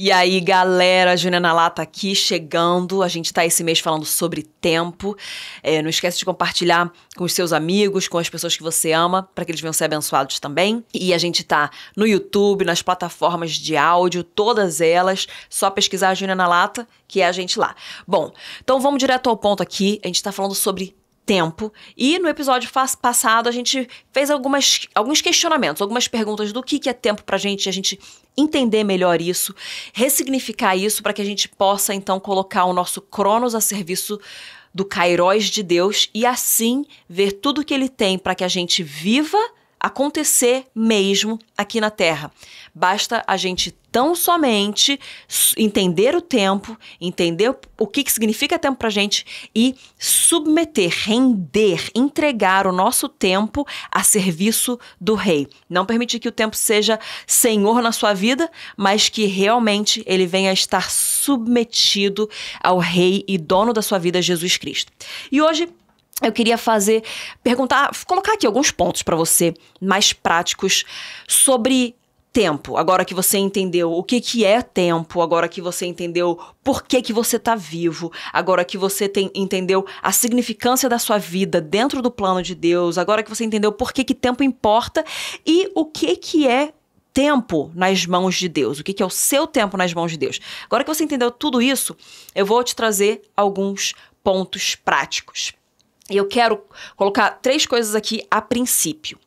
E aí, galera, Juliana Lata aqui, chegando. A gente tá esse mês falando sobre tempo. Não esquece de compartilhar com os seus amigos, com as pessoas que você ama, para que eles venham ser abençoados também. E a gente tá no YouTube, nas plataformas de áudio, todas elas. Só pesquisar a Juliana Lata, que é a gente lá. Bom, então vamos direto ao ponto aqui. A gente tá falando sobre tempo. E no episódio passado a gente fez alguns questionamentos, algumas perguntas do que é tempo pra gente, a gente entender melhor isso, ressignificar isso para que a gente possa então colocar o nosso Cronos a serviço do Kairos de Deus e assim ver tudo que ele tem para que a gente viva acontecer mesmo aqui na Terra. Basta a gente tão somente entender o tempo, entender o que significa tempo pra gente e submeter, render, entregar o nosso tempo a serviço do Rei. Não permitir que o tempo seja senhor na sua vida, mas que realmente ele venha a estar submetido ao Rei e dono da sua vida, Jesus Cristo. E hoje eu queria colocar aqui alguns pontos para você mais práticos sobre tempo. Agora que você entendeu o que é tempo, agora que você entendeu por que você está vivo, agora que você entendeu a significância da sua vida dentro do plano de Deus, agora que você entendeu por que tempo importa e o que é tempo nas mãos de Deus, o que é o seu tempo nas mãos de Deus. Agora que você entendeu tudo isso, eu vou te trazer alguns pontos práticos. E eu quero colocar 3 coisas aqui a princípio,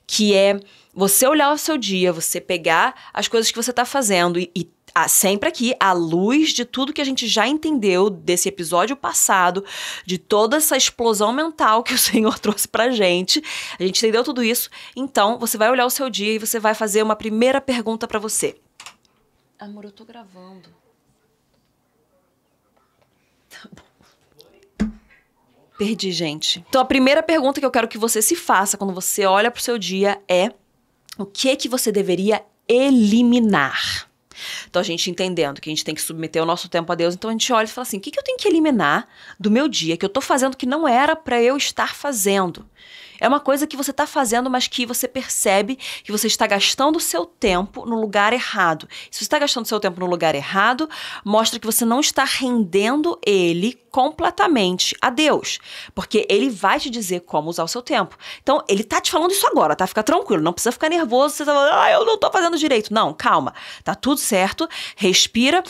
que é você olhar o seu dia, você pegar as coisas que você está fazendo e sempre aqui, à luz de tudo que a gente já entendeu desse episódio passado, de toda essa explosão mental que o Senhor trouxe pra gente, a gente entendeu tudo isso, então você vai olhar o seu dia e você vai fazer uma primeira pergunta pra você. Amor, eu tô gravando. Tá bom. Perdi, gente. Então, a primeira pergunta que eu quero que você se faça quando você olha pro seu dia é o que você deveria eliminar? Então, a gente entendendo que a gente tem que submeter o nosso tempo a Deus, então a gente olha e fala assim, o que eu tenho que eliminar do meu dia, que eu tô fazendo que não era pra eu estar fazendo? É uma coisa que você está fazendo, mas que você percebe que você está gastando o seu tempo no lugar errado. Se você está gastando o seu tempo no lugar errado, mostra que você não está rendendo ele completamente a Deus. Porque ele vai te dizer como usar o seu tempo. Então, ele tá te falando isso agora, tá? Fica tranquilo, não precisa ficar nervoso. Você tá falando, eu não tô fazendo direito. Não, calma. Tá tudo certo. Respira.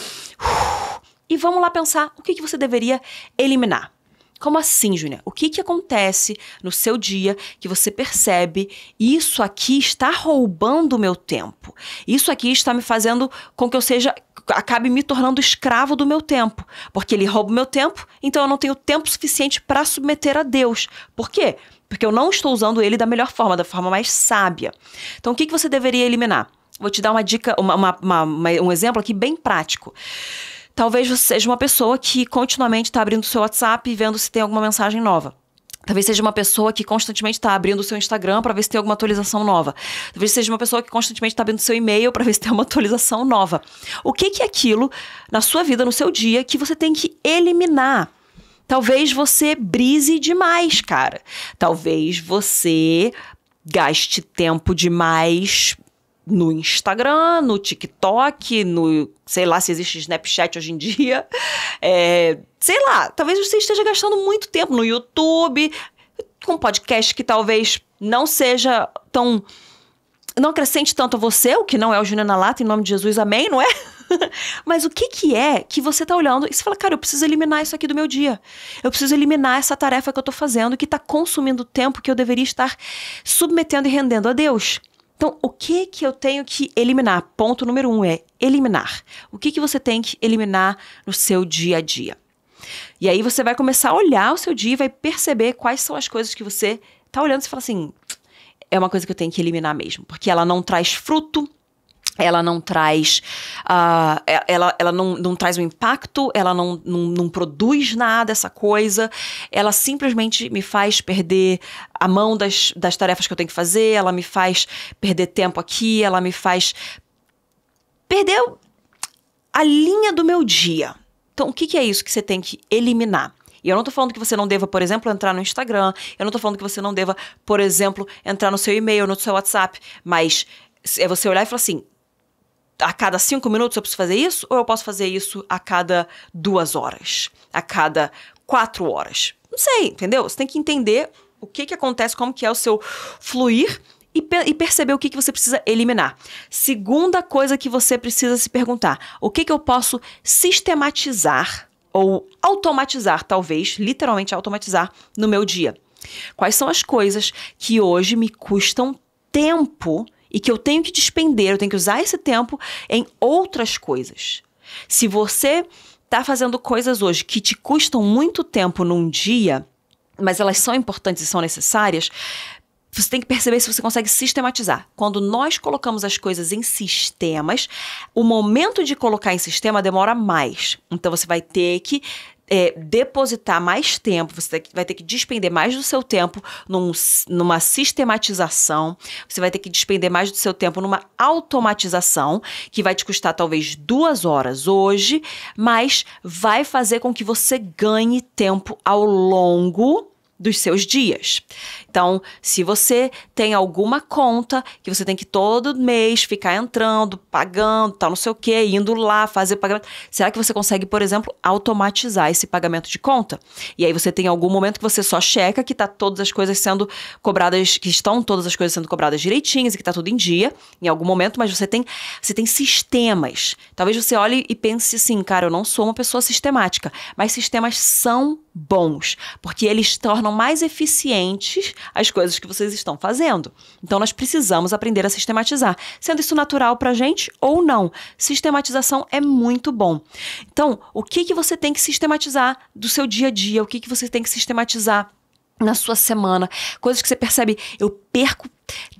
E vamos lá pensar o que você deveria eliminar. Como assim, Júlia? O que acontece no seu dia que você percebe isso aqui está roubando o meu tempo? Isso aqui está me fazendo com que eu acabe me tornando escravo do meu tempo. Porque ele rouba o meu tempo, então eu não tenho tempo suficiente para submeter a Deus. Por quê? Porque eu não estou usando ele da melhor forma, da forma mais sábia. Então, o que você deveria eliminar? Vou te dar uma dica, um exemplo aqui bem prático. Talvez você seja uma pessoa que continuamente está abrindo o seu WhatsApp e vendo se tem alguma mensagem nova. Talvez seja uma pessoa que constantemente está abrindo o seu Instagram para ver se tem alguma atualização nova. Talvez seja uma pessoa que constantemente está abrindo o seu e-mail para ver se tem uma atualização nova. O que é aquilo na sua vida, no seu dia, que você tem que eliminar? Talvez você brise demais, cara. Talvez você gaste tempo demais no Instagram, no TikTok, sei lá se existe Snapchat hoje em dia, sei lá, talvez você esteja gastando muito tempo no YouTube, com podcast que talvez não seja não acrescente tanto a você, o que não é o Juliana Lata, em nome de Jesus, amém, não é? Mas o que é que você tá olhando e você fala, cara, eu preciso eliminar isso aqui do meu dia. Eu preciso eliminar essa tarefa que eu tô fazendo, que tá consumindo tempo que eu deveria estar submetendo e rendendo a Deus. Então, o que eu tenho que eliminar? Ponto número 1 é eliminar. O que você tem que eliminar no seu dia a dia? E aí você vai começar a olhar o seu dia e vai perceber quais são as coisas que você tá olhando e fala assim, é uma coisa que eu tenho que eliminar mesmo, porque ela não traz fruto, ela não traz, ela não traz um impacto, ela não produz nada, essa coisa, ela simplesmente me faz perder a mão das tarefas que eu tenho que fazer, ela me faz perder tempo aqui, ela me faz perder a linha do meu dia. Então, o que é isso que você tem que eliminar? E eu não tô falando que você não deva, por exemplo, entrar no Instagram, eu não tô falando que você não deva, por exemplo, entrar no seu e-mail, no seu WhatsApp, mas é você olhar e falar assim, a cada 5 minutos eu preciso fazer isso? Ou eu posso fazer isso a cada 2 horas? A cada 4 horas? Não sei, entendeu? Você tem que entender o que acontece, como que é o seu fluir e perceber o que você precisa eliminar. Segunda coisa que você precisa se perguntar: o que eu posso sistematizar ou automatizar, talvez, literalmente automatizar no meu dia? Quais são as coisas que hoje me custam tempo e que eu tenho que despender, eu tenho que usar esse tempo em outras coisas? Se você está fazendo coisas hoje que te custam muito tempo num dia, mas elas são importantes e são necessárias, você tem que perceber se você consegue sistematizar. Quando nós colocamos as coisas em sistemas, o momento de colocar em sistema demora mais. Então, você vai ter que depositar mais tempo, você vai ter que despender mais do seu tempo numa sistematização, você vai ter que despender mais do seu tempo numa automatização, que vai te custar talvez 2 horas hoje, mas vai fazer com que você ganhe tempo ao longo dos seus dias. Então, se você tem alguma conta que você tem que todo mês ficar entrando, pagando, tal, não sei o quê, indo lá fazer pagamento, será que você consegue, por exemplo, automatizar esse pagamento de conta? E aí você tem algum momento que você só checa que tá todas as coisas sendo cobradas, que estão todas as coisas sendo cobradas direitinhas e que tá tudo em dia, em algum momento, mas você tem sistemas. Talvez você olhe e pense assim: cara, eu não sou uma pessoa sistemática, mas sistemas são bons, porque eles tornam mais eficientes as coisas que vocês estão fazendo. Então, nós precisamos aprender a sistematizar, sendo isso natural pra gente ou não. Sistematização é muito bom. Então, o que você tem que sistematizar do seu dia a dia? O que você tem que sistematizar na sua semana? Coisas que você percebe: eu perco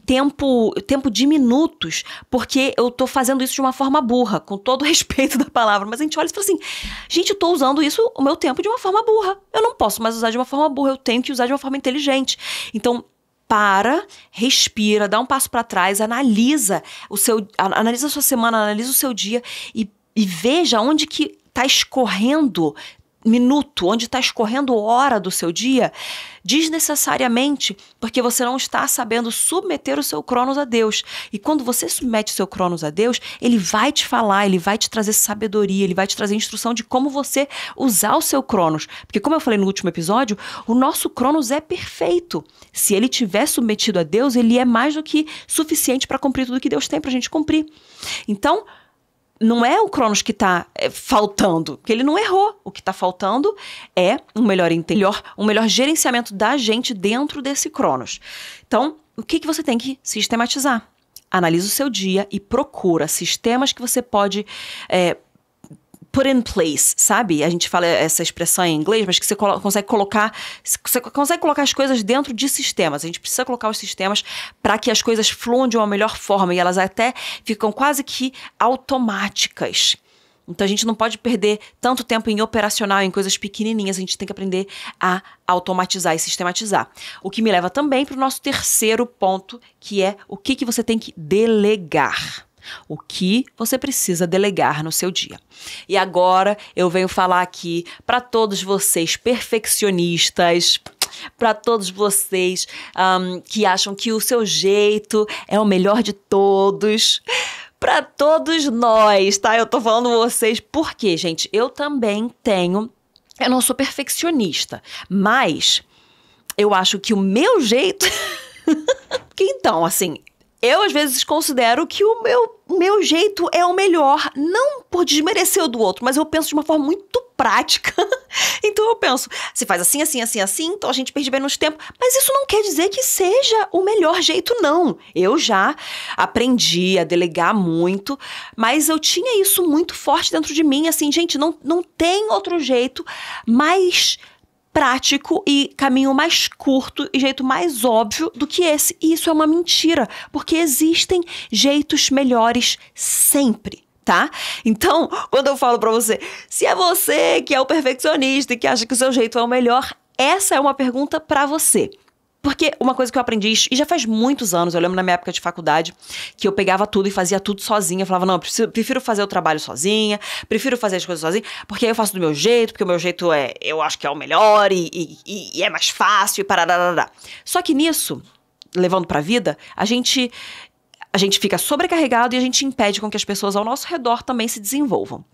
tempo de minutos, porque eu tô fazendo isso de uma forma burra, com todo o respeito da palavra. Mas a gente olha e fala assim: gente, eu tô usando o meu tempo de uma forma burra. Eu não posso mais usar de uma forma burra, eu tenho que usar de uma forma inteligente. Então, respira, dá um passo para trás, analisa a sua semana, analisa o seu dia e veja onde que tá escorrendo minuto, onde está escorrendo hora do seu dia, desnecessariamente, porque você não está sabendo submeter o seu Cronos a Deus. E quando você submete o seu Cronos a Deus, ele vai te falar, ele vai te trazer sabedoria, ele vai te trazer instrução de como você usar o seu Cronos. Porque, como eu falei no último episódio, o nosso Cronos é perfeito. Se ele tiver submetido a Deus, ele é mais do que suficiente para cumprir tudo que Deus tem para a gente cumprir. Então, não é o Cronos que está faltando, porque ele não errou. O que está faltando é um melhor gerenciamento da gente dentro desse Cronos. Então, o que você tem que sistematizar? Analisa o seu dia e procura sistemas que você pode put in place, sabe? A gente fala essa expressão em inglês, mas que você consegue colocar as coisas dentro de sistemas. A gente precisa colocar os sistemas para que as coisas fluam de uma melhor forma e elas até ficam quase que automáticas. Então, a gente não pode perder tanto tempo em operacional, em coisas pequenininhas. A gente tem que aprender a automatizar e sistematizar. O que me leva também para o nosso terceiro ponto, que é o que você tem que delegar. O que você precisa delegar no seu dia. E agora eu venho falar aqui para todos vocês perfeccionistas, para todos vocês que acham que o seu jeito é o melhor de todos, para todos nós, tá? Eu tô falando vocês porque, gente, eu não sou perfeccionista, mas eu acho que o meu jeito... Então, assim... Eu, às vezes, considero que o meu jeito é o melhor, não por desmerecer o do outro, mas eu penso de uma forma muito prática. Então, eu penso, se faz assim, assim, assim, assim, então a gente perde menos tempo. Mas isso não quer dizer que seja o melhor jeito, não. Eu já aprendi a delegar muito, mas eu tinha isso muito forte dentro de mim, assim, gente, não tem outro jeito mais prático e caminho mais curto e jeito mais óbvio do que esse. E isso é uma mentira, porque existem jeitos melhores sempre, tá? Então, quando eu falo pra você, se é você que é o perfeccionista e que acha que o seu jeito é o melhor, essa é uma pergunta pra você. Porque uma coisa que eu aprendi, e já faz muitos anos, eu lembro na minha época de faculdade, que eu pegava tudo e fazia tudo sozinha. Eu falava, não, eu prefiro fazer o trabalho sozinha, prefiro fazer as coisas sozinha, porque aí eu faço do meu jeito, porque o meu jeito eu acho que é o melhor e é mais fácil e parará. Só que nisso, levando pra vida, a gente a gente fica sobrecarregado e a gente impede com que as pessoas ao nosso redor também se desenvolvam.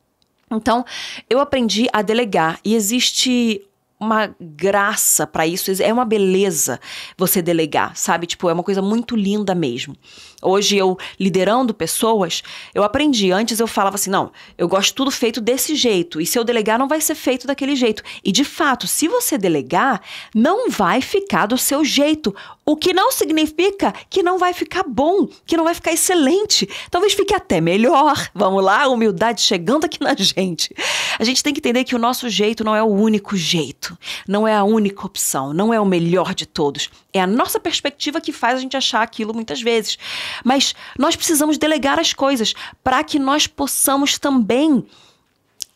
Então, eu aprendi a delegar e existe uma graça pra isso, é uma beleza você delegar, sabe? Tipo, é uma coisa muito linda mesmo. Hoje eu liderando pessoas, eu aprendi. Antes eu falava assim, não, eu gosto tudo feito desse jeito, e se eu delegar não vai ser feito daquele jeito. E de fato, se você delegar, não vai ficar do seu jeito, o que não significa que não vai ficar bom, que não vai ficar excelente, talvez fique até melhor. Vamos lá, humildade chegando aqui na gente. A gente tem que entender que o nosso jeito não é o único jeito, não é a única opção, não é o melhor de todos. É a nossa perspectiva que faz a gente achar aquilo muitas vezes. Mas nós precisamos delegar as coisas para que nós possamos também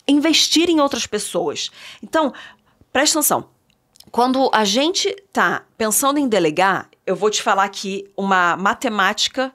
investir em outras pessoas. Então, presta atenção. Quando a gente tá pensando em delegar, eu vou te falar aqui uma matemática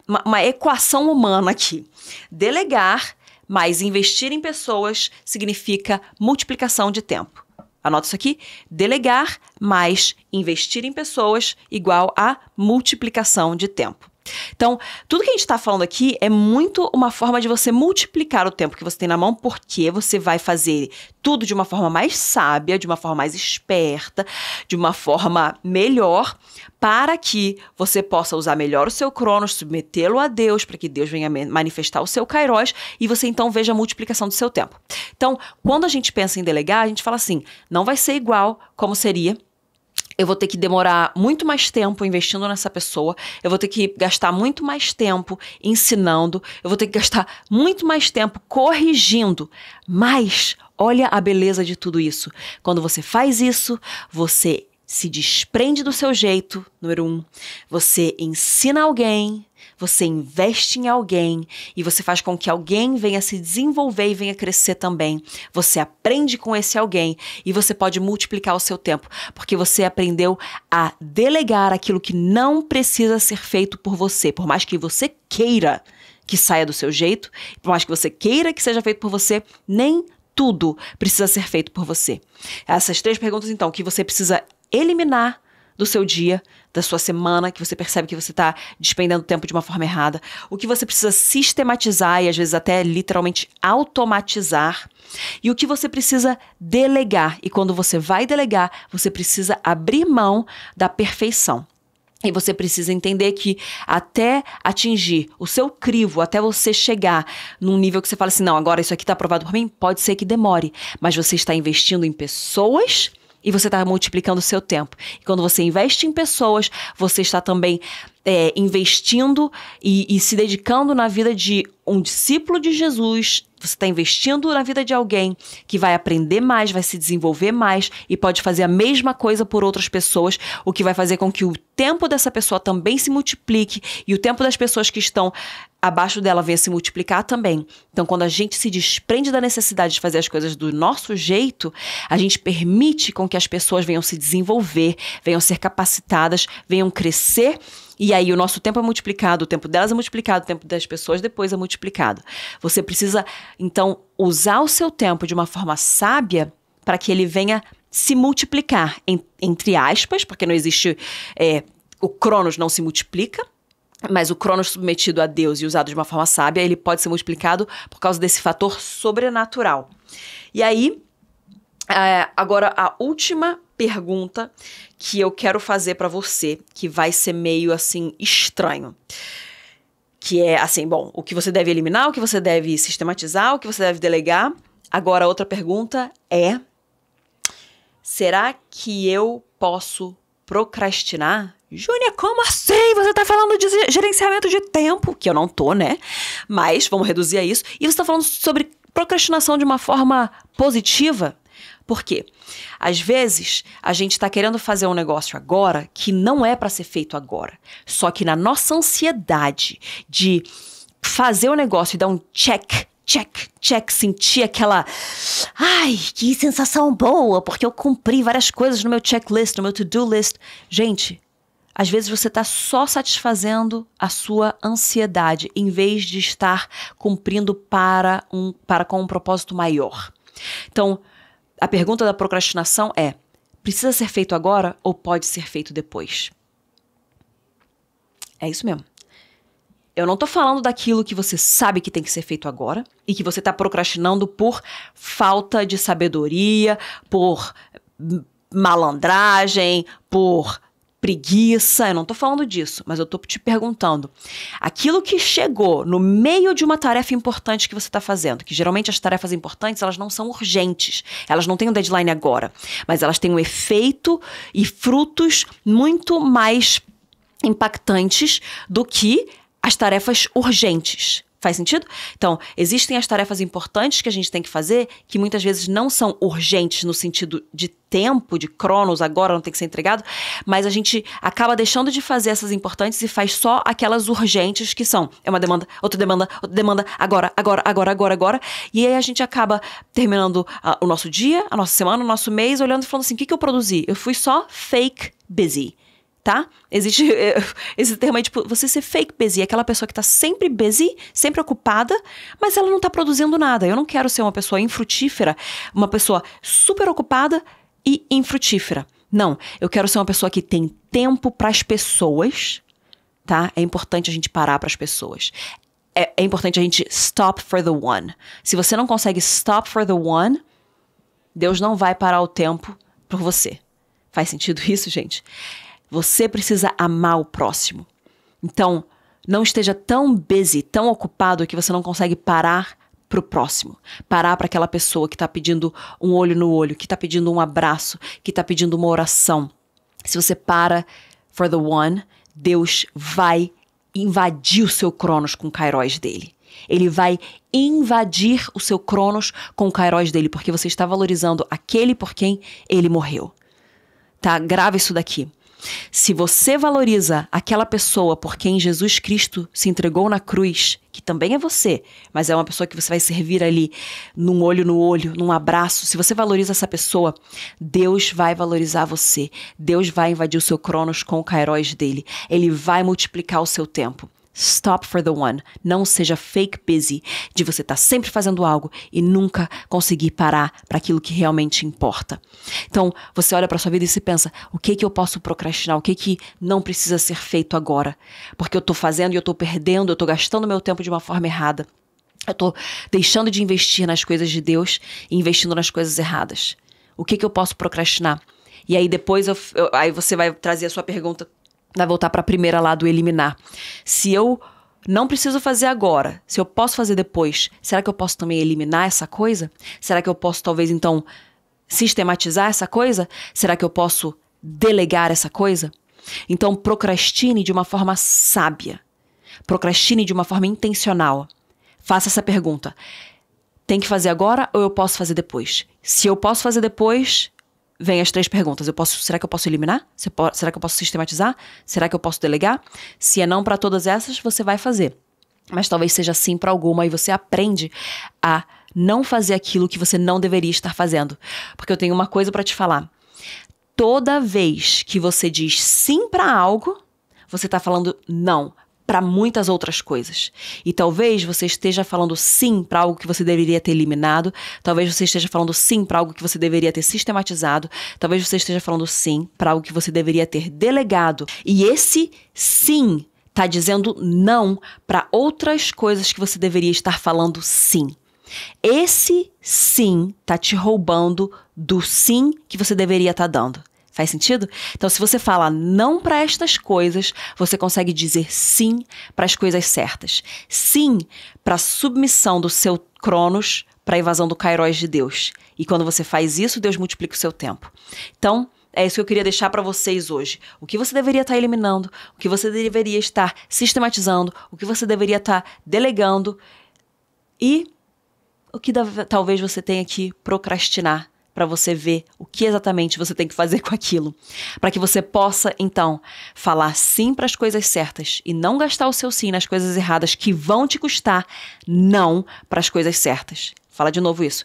uma equação humana aqui. Delegar mais investir em pessoas significa multiplicação de tempo. Anota isso aqui. Delegar mais investir em pessoas igual a multiplicação de tempo. Então, tudo que a gente está falando aqui é muito uma forma de você multiplicar o tempo que você tem na mão, porque você vai fazer tudo de uma forma mais sábia, de uma forma mais esperta, de uma forma melhor, para que você possa usar melhor o seu Cronos, submetê-lo a Deus, para que Deus venha manifestar o seu Kairos, e você então veja a multiplicação do seu tempo. Então, quando a gente pensa em delegar, a gente fala assim, não vai ser igual como seria. Eu vou ter que demorar muito mais tempo investindo nessa pessoa, eu vou ter que gastar muito mais tempo ensinando, eu vou ter que gastar muito mais tempo corrigindo. Mas olha a beleza de tudo isso. Quando você faz isso, você se desprende do seu jeito, número 1. Você ensina alguém, você investe em alguém e você faz com que alguém venha se desenvolver e venha crescer também. Você aprende com esse alguém e você pode multiplicar o seu tempo, porque você aprendeu a delegar aquilo que não precisa ser feito por você, por mais que você queira que saia do seu jeito, por mais que você queira que seja feito por você, nem tudo precisa ser feito por você. Essas 3 perguntas, então, que você precisa eliminar do seu dia, da sua semana, que você percebe que você está despendendo tempo de uma forma errada, o que você precisa sistematizar e às vezes até literalmente automatizar, e o que você precisa delegar. E quando você vai delegar, você precisa abrir mão da perfeição. E você precisa entender que até atingir o seu crivo, até você chegar num nível que você fala assim, não, agora isso aqui está aprovado por mim, pode ser que demore, mas você está investindo em pessoas e você está multiplicando o seu tempo. E quando você investe em pessoas, você está também investindo e se dedicando na vida de um discípulo de Jesus. Você está investindo na vida de alguém que vai aprender mais, vai se desenvolver mais e pode fazer a mesma coisa por outras pessoas, o que vai fazer com que o tempo dessa pessoa também se multiplique e o tempo das pessoas que estão abaixo dela venha se multiplicar também. Então, quando a gente se desprende da necessidade de fazer as coisas do nosso jeito, a gente permite com que as pessoas venham se desenvolver, venham ser capacitadas, venham crescer. E aí o nosso tempo é multiplicado, o tempo delas é multiplicado, o tempo das pessoas depois é multiplicado. Você precisa, então, usar o seu tempo de uma forma sábia para que ele venha se multiplicar, entre aspas, porque não existe... o Cronos não se multiplica, mas o Cronos submetido a Deus e usado de uma forma sábia, ele pode ser multiplicado por causa desse fator sobrenatural. E aí, agora a última pergunta que eu quero fazer para você, que vai ser meio assim estranho, que é assim, bom, o que você deve eliminar, o que você deve sistematizar, o que você deve delegar. Agora a outra pergunta é: será que eu posso procrastinar? Júnia, como assim? Você tá falando de gerenciamento de tempo, que eu não tô, né? Mas vamos reduzir a isso. E você tá falando sobre procrastinação de uma forma positiva? Por quê? Às vezes, a gente tá querendo fazer um negócio agora que não é para ser feito agora. Só que na nossa ansiedade de fazer o negócio e dar um check, sentir aquela... Ai, que sensação boa, porque eu cumpri várias coisas no meu checklist, no meu to-do list. Gente, às vezes você tá só satisfazendo a sua ansiedade, em vez de estar cumprindo com um propósito maior. Então, a pergunta da procrastinação é: precisa ser feito agora ou pode ser feito depois? É isso mesmo. Eu não tô falando daquilo que você sabe que tem que ser feito agora e que você tá procrastinando por falta de sabedoria, por malandragem, por preguiça. Eu não tô falando disso, mas eu tô te perguntando. Aquilo que chegou no meio de uma tarefa importante que você tá fazendo, que geralmente as tarefas importantes, elas não são urgentes, elas não têm um deadline agora, mas elas têm um efeito e frutos muito mais impactantes do que as tarefas urgentes. Faz sentido? Então, existem as tarefas importantes que a gente tem que fazer, que muitas vezes não são urgentes no sentido de tempo, de cronos, agora não tem que ser entregado, mas a gente acaba deixando de fazer essas importantes e faz só aquelas urgentes que são, é uma demanda, outra demanda, agora. E aí a gente acaba terminando o nosso dia, a nossa semana, o nosso mês, olhando e falando assim, o que eu produzi? Eu fui só fake busy. Tá? Existe esse termo aí, tipo, você ser fake busy, é aquela pessoa que tá sempre busy, sempre ocupada, mas ela não tá produzindo nada. Eu não quero ser uma pessoa infrutífera, uma pessoa super ocupada e infrutífera. Não, eu quero ser uma pessoa que tem tempo pras pessoas, tá? É importante a gente parar pras pessoas. É importante a gente stop for the one. Se você não consegue stop for the one, Deus não vai parar o tempo por você. Faz sentido isso, gente? Você precisa amar o próximo. Então, não esteja tão busy, tão ocupado que você não consegue parar pro próximo. Parar para aquela pessoa que tá pedindo um olho no olho, que tá pedindo um abraço, que tá pedindo uma oração. Se você para for the one, Deus vai invadir o seu Cronos com o Kairos dele. Ele vai invadir o seu Cronos com o Kairos dele, porque você está valorizando aquele por quem ele morreu. Tá? Grava isso daqui. Se você valoriza aquela pessoa por quem Jesus Cristo se entregou na cruz, que também é você, mas é uma pessoa que você vai servir ali num olho no olho, num abraço, se você valoriza essa pessoa, Deus vai valorizar você. Deus vai invadir o seu Cronos com o Kairos dele. Ele vai multiplicar o seu tempo. Stop for the one. Não seja fake busy de você estar sempre fazendo algo e nunca conseguir parar para aquilo que realmente importa. Então, você olha para sua vida e se pensa, o que eu posso procrastinar? O que não precisa ser feito agora? Porque eu tô fazendo e eu tô perdendo, eu tô gastando meu tempo de uma forma errada. Eu tô deixando de investir nas coisas de Deus e investindo nas coisas erradas. O que eu posso procrastinar? E aí depois aí você vai trazer a sua pergunta, vai voltar para a primeira lá do eliminar. Se eu não preciso fazer agora, se eu posso fazer depois, será que eu posso também eliminar essa coisa? Será que eu posso talvez então sistematizar essa coisa? Será que eu posso delegar essa coisa? Então procrastine de uma forma sábia. Procrastine de uma forma intencional. Faça essa pergunta. Tem que fazer agora ou eu posso fazer depois? Se eu posso fazer depois, vem as 3 perguntas. Será que eu posso eliminar? Será que eu posso sistematizar? Será que eu posso delegar? Se é não para todas essas, você vai fazer. Mas talvez seja sim para alguma e você aprende a não fazer aquilo que você não deveria estar fazendo. Porque eu tenho uma coisa para te falar. Toda vez que você diz sim para algo, você está falando não para muitas outras coisas. E talvez você esteja falando sim para algo que você deveria ter eliminado, talvez você esteja falando sim para algo que você deveria ter sistematizado, talvez você esteja falando sim para algo que você deveria ter delegado. E esse sim está dizendo não para outras coisas que você deveria estar falando sim. Esse sim está te roubando do sim que você deveria estar dando. Faz sentido? Então, se você fala não para estas coisas, você consegue dizer sim para as coisas certas. Sim para a submissão do seu Cronos para a invasão do Kairos de Deus. E quando você faz isso, Deus multiplica o seu tempo. Então, é isso que eu queria deixar para vocês hoje. O que você deveria estar eliminando, o que você deveria estar sistematizando, o que você deveria estar delegando e o que talvez você tenha que procrastinar para você ver o que exatamente você tem que fazer com aquilo. Para que você possa, então, falar sim para as coisas certas e não gastar o seu sim nas coisas erradas que vão te custar não para as coisas certas. Fala de novo isso.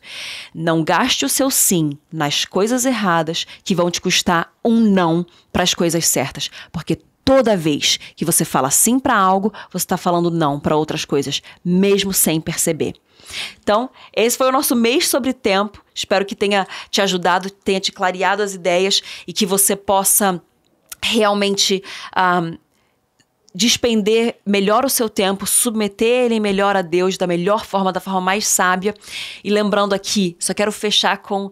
Não gaste o seu sim nas coisas erradas que vão te custar um não para as coisas certas. Porque toda vez que você fala sim para algo, você está falando não para outras coisas, mesmo sem perceber. Então, esse foi o nosso mês sobre tempo. Espero que tenha te ajudado, tenha te clareado as ideias e que você possa realmente despender melhor o seu tempo, submeter ele melhor a Deus, da melhor forma, da forma mais sábia. E lembrando aqui, só quero fechar com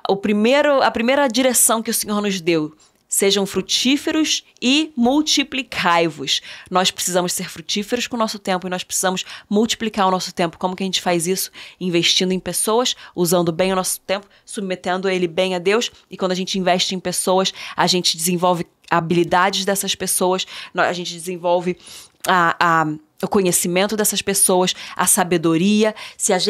a primeira direção que o Senhor nos deu. Sejam frutíferos e multiplicai-vos. Nós precisamos ser frutíferos com o nosso tempo e nós precisamos multiplicar o nosso tempo. Como que a gente faz isso? Investindo em pessoas, usando bem o nosso tempo, submetendo ele bem a Deus. E quando a gente investe em pessoas, a gente desenvolve habilidades dessas pessoas, a gente desenvolve o conhecimento dessas pessoas, a sabedoria. Se a gente